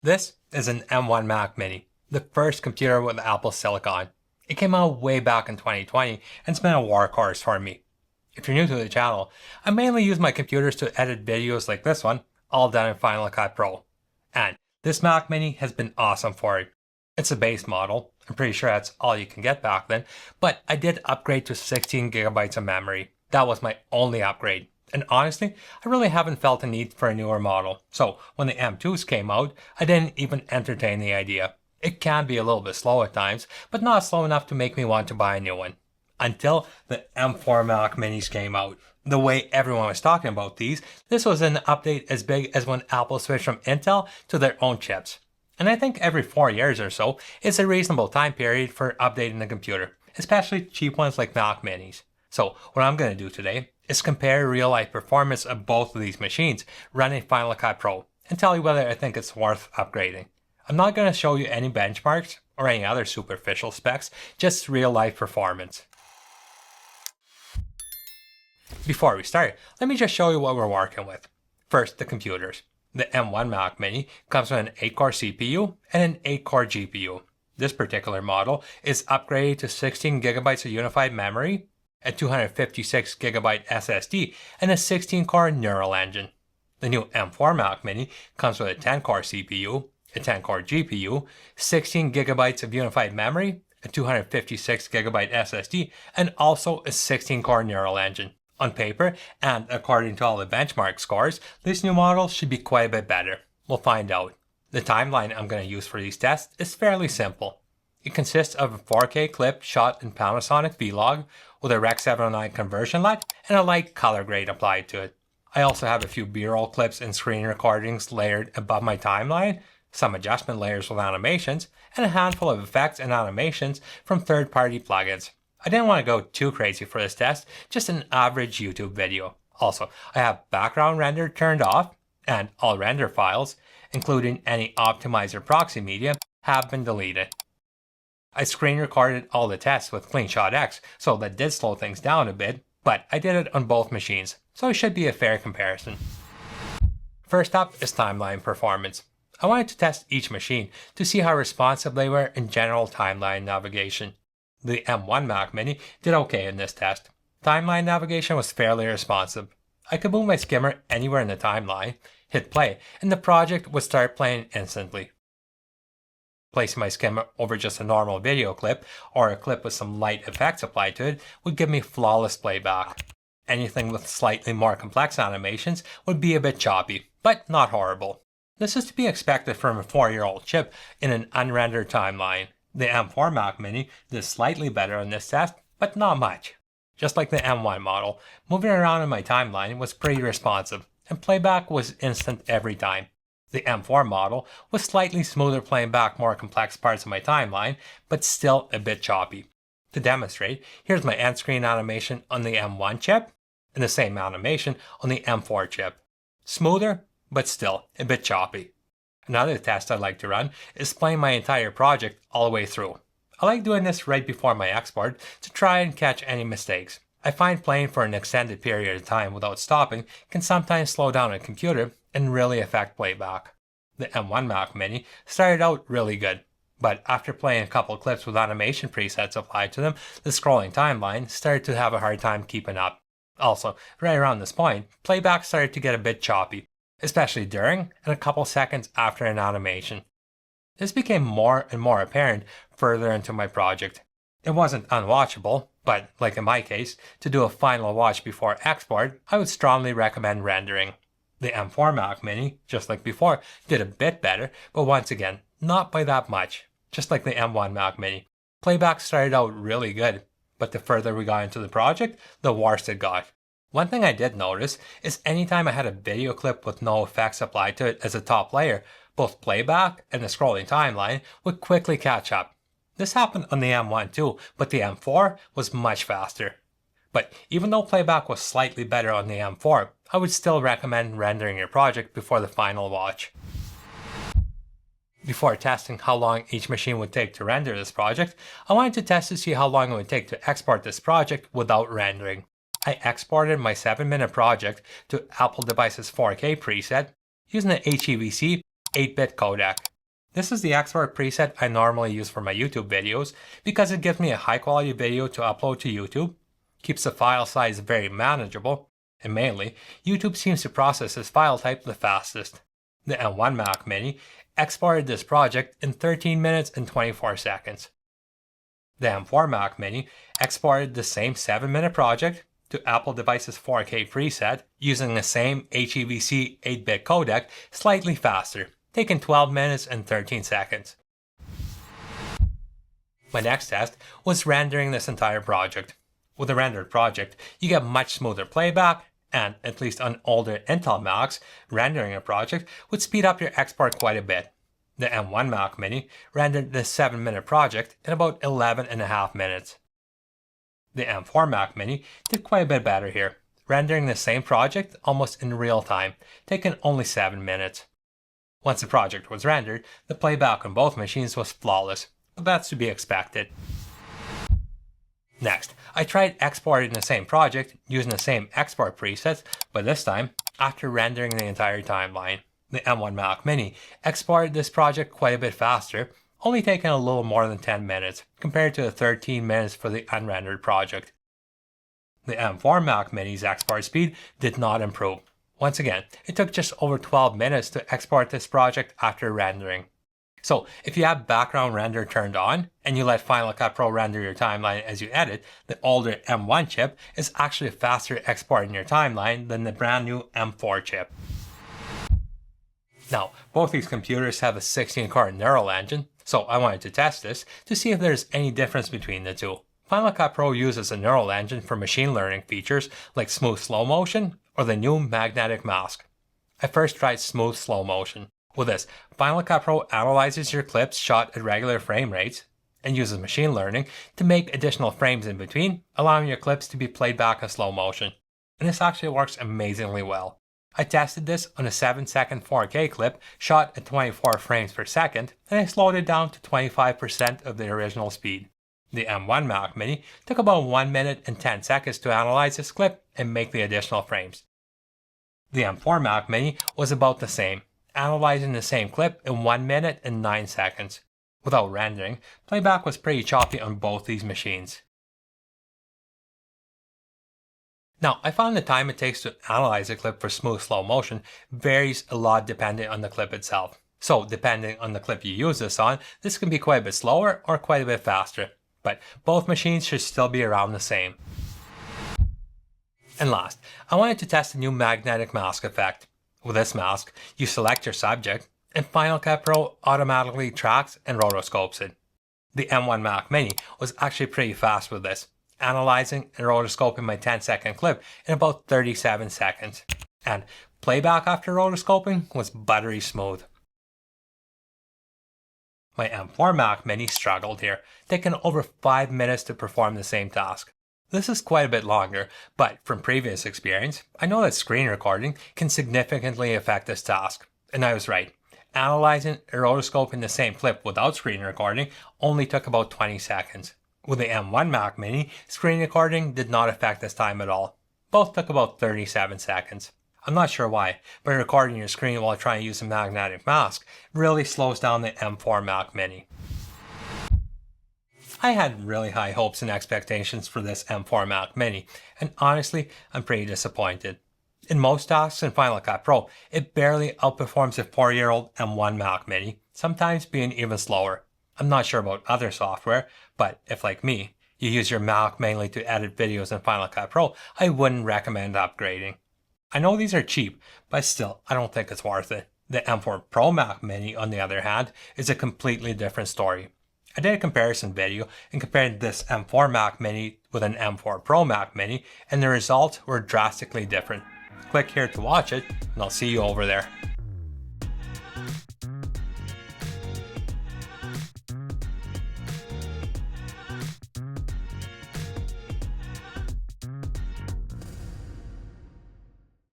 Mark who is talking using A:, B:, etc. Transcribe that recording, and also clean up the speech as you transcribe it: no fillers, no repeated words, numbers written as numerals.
A: This is an M1 Mac Mini, the first computer with Apple Silicon. It came out way back in 2020 and it's been a workhorse for me. If you're new to the channel, I mainly use my computers to edit videos like this one, all done in Final Cut Pro. And this Mac Mini has been awesome for it. It's a base model, I'm pretty sure that's all you can get back then, but I did upgrade to 16 gigabytes of memory. That was my only upgrade. And honestly, I really haven't felt a need for a newer model. So when the M2s came out, I didn't even entertain the idea. It can be a little bit slow at times, but not slow enough to make me want to buy a new one. Until the M4 Mac Minis came out. The way everyone was talking about these, this was an update as big as when Apple switched from Intel to their own chips. And I think every 4 years or so is a reasonable time period for updating the computer, especially cheap ones like Mac Minis. So what I'm going to do today is compare real-life performance of both of these machines running Final Cut Pro and tell you whether I think it's worth upgrading. I'm not going to show you any benchmarks or any other superficial specs, just real-life performance. Before we start, let me just show you what we're working with. First, the computers. The M1 Mac Mini comes with an 8-core CPU and an 8-core GPU. This particular model is upgraded to 16 gigabytes of unified memory, a 256 gigabyte SSD, and a 16-core neural engine. The new M4 Mac Mini comes with a 10-core CPU, a 10-core GPU, 16 gigabytes of unified memory, a 256 gigabyte SSD, and also a 16-core neural engine. On paper, and according to all the benchmark scores, this new model should be quite a bit better. We'll find out. The timeline I'm going to use for these tests is fairly simple. It consists of a 4K clip shot in Panasonic Vlog with a Rec 709 conversion LUT and a light color grade applied to it. I also have a few B-roll clips and screen recordings layered above my timeline, some adjustment layers with animations, and a handful of effects and animations from third-party plugins. I didn't want to go too crazy for this test, just an average YouTube video. Also, I have background render turned off, and all render files, including any optimizer proxy media, have been deleted. I screen recorded all the tests with CleanShot X, so that did slow things down a bit, but I did it on both machines, so it should be a fair comparison. First up is timeline performance. I wanted to test each machine to see how responsive they were in general timeline navigation. The M1 Mac Mini did okay in this test. Timeline navigation was fairly responsive. I could move my skimmer anywhere in the timeline, hit play, and the project would start playing instantly. Placing my skimmer over just a normal video clip, or a clip with some light effects applied to it, would give me flawless playback. Anything with slightly more complex animations would be a bit choppy, but not horrible. This is to be expected from a 4-year-old chip in an unrendered timeline. The M4 Mac Mini did slightly better on this test, but not much. Just like the M1 model, moving around in my timeline was pretty responsive, and playback was instant every time. The M4 model was slightly smoother playing back more complex parts of my timeline, but still a bit choppy. To demonstrate, here's my end screen animation on the M1 chip, and the same animation on the M4 chip. Smoother, but still a bit choppy. Another test I like to run is playing my entire project all the way through. I like doing this right before my export to try and catch any mistakes. I find playing for an extended period of time without stopping can sometimes slow down a computer and really affect playback. The M1 Mac Mini started out really good, but after playing a couple clips with animation presets applied to them, the scrolling timeline started to have a hard time keeping up. Also, right around this point, playback started to get a bit choppy, especially during and a couple seconds after an animation. This became more and more apparent further into my project. It wasn't unwatchable, but like in my case, to do a final watch before export, I would strongly recommend rendering. The M4 Mac Mini, just like before, did a bit better, but once again, not by that much. Just like the M1 Mac Mini. Playback started out really good, but the further we got into the project, the worse it got. One thing I did notice is anytime I had a video clip with no effects applied to it as a top layer, both playback and the scrolling timeline would quickly catch up. This happened on the M1 too, but the M4 was much faster. But even though playback was slightly better on the M4, I would still recommend rendering your project before the final watch. Before testing how long each machine would take to render this project, I wanted to test to see how long it would take to export this project without rendering. I exported my 7-minute project to Apple Devices 4K preset using an HEVC 8-bit codec. This is the export preset I normally use for my YouTube videos because it gives me a high quality video to upload to YouTube, keeps the file size very manageable, and mainly, YouTube seems to process this file type the fastest. The M1 Mac Mini exported this project in 13 minutes and 24 seconds. The M4 Mac Mini exported the same 7-minute project to Apple device's 4K preset using the same HEVC 8-bit codec slightly faster, taking 12 minutes and 13 seconds. My next test was rendering this entire project. With a rendered project, you get much smoother playback, and, at least on older Intel Macs, rendering a project would speed up your export quite a bit. The M1 Mac Mini rendered this 7-minute project in about 11.5 minutes. The M4 Mac Mini did quite a bit better here, rendering the same project almost in real time, taking only 7 minutes. Once the project was rendered, the playback on both machines was flawless, but that's to be expected. Next, I tried exporting the same project using the same export presets, but this time after rendering the entire timeline. The M1 Mac Mini exported this project quite a bit faster, only taking a little more than 10 minutes compared to the 13 minutes for the unrendered project. The M4 Mac Mini's export speed did not improve. Once again, it took just over 12 minutes to export this project after rendering. So if you have background render turned on and you let Final Cut Pro render your timeline as you edit, the older M1 chip is actually faster exporting your timeline than the brand new M4 chip. Now, both these computers have a 16-core neural engine, so I wanted to test this to see if there's any difference between the two. Final Cut Pro uses a neural engine for machine learning features like smooth slow motion or the new magnetic mask. I first tried smooth slow motion. With this, Final Cut Pro analyzes your clips shot at regular frame rates and uses machine learning to make additional frames in between, allowing your clips to be played back in slow motion. And this actually works amazingly well. I tested this on a 7-second 4K clip shot at 24 frames per second, and I slowed it down to 25% of the original speed. The M1 Mac Mini took about 1 minute and 10 seconds to analyze this clip and make the additional frames. The M4 Mac Mini was about the same, analyzing the same clip in 1 minute and 9 seconds. Without rendering, playback was pretty choppy on both these machines. Now, I found the time it takes to analyze a clip for smooth slow motion varies a lot depending on the clip itself. So, depending on the clip you use this on, this can be quite a bit slower or quite a bit faster, but both machines should still be around the same. And last, I wanted to test the new magnetic mask effect. With this mask, you select your subject, and Final Cut Pro automatically tracks and rotoscopes it. The M1 Mac Mini was actually pretty fast with this, analyzing and rotoscoping my 10-second clip in about 37 seconds. And playback after rotoscoping was buttery smooth. My M4 Mac Mini struggled here, taking over 5 minutes to perform the same task. This is quite a bit longer, but from previous experience, I know that screen recording can significantly affect this task. And I was right. Analyzing and rotoscoping the same clip without screen recording only took about 20 seconds. With the M1 Mac Mini, screen recording did not affect this time at all. Both took about 37 seconds. I'm not sure why, but recording your screen while trying to use a magnetic mask really slows down the M4 Mac Mini. I had really high hopes and expectations for this M4 Mac Mini, and honestly, I'm pretty disappointed. In most tasks in Final Cut Pro, it barely outperforms the 4-year-old M1 Mac Mini, sometimes being even slower. I'm not sure about other software, but if like me, you use your Mac mainly to edit videos in Final Cut Pro, I wouldn't recommend upgrading. I know these are cheap, but still, I don't think it's worth it. The M4 Pro Mac Mini, on the other hand, is a completely different story. I did a comparison video and compared this M4 Mac Mini with an M4 Pro Mac Mini, and the results were drastically different. Click here to watch it, and I'll see you over there.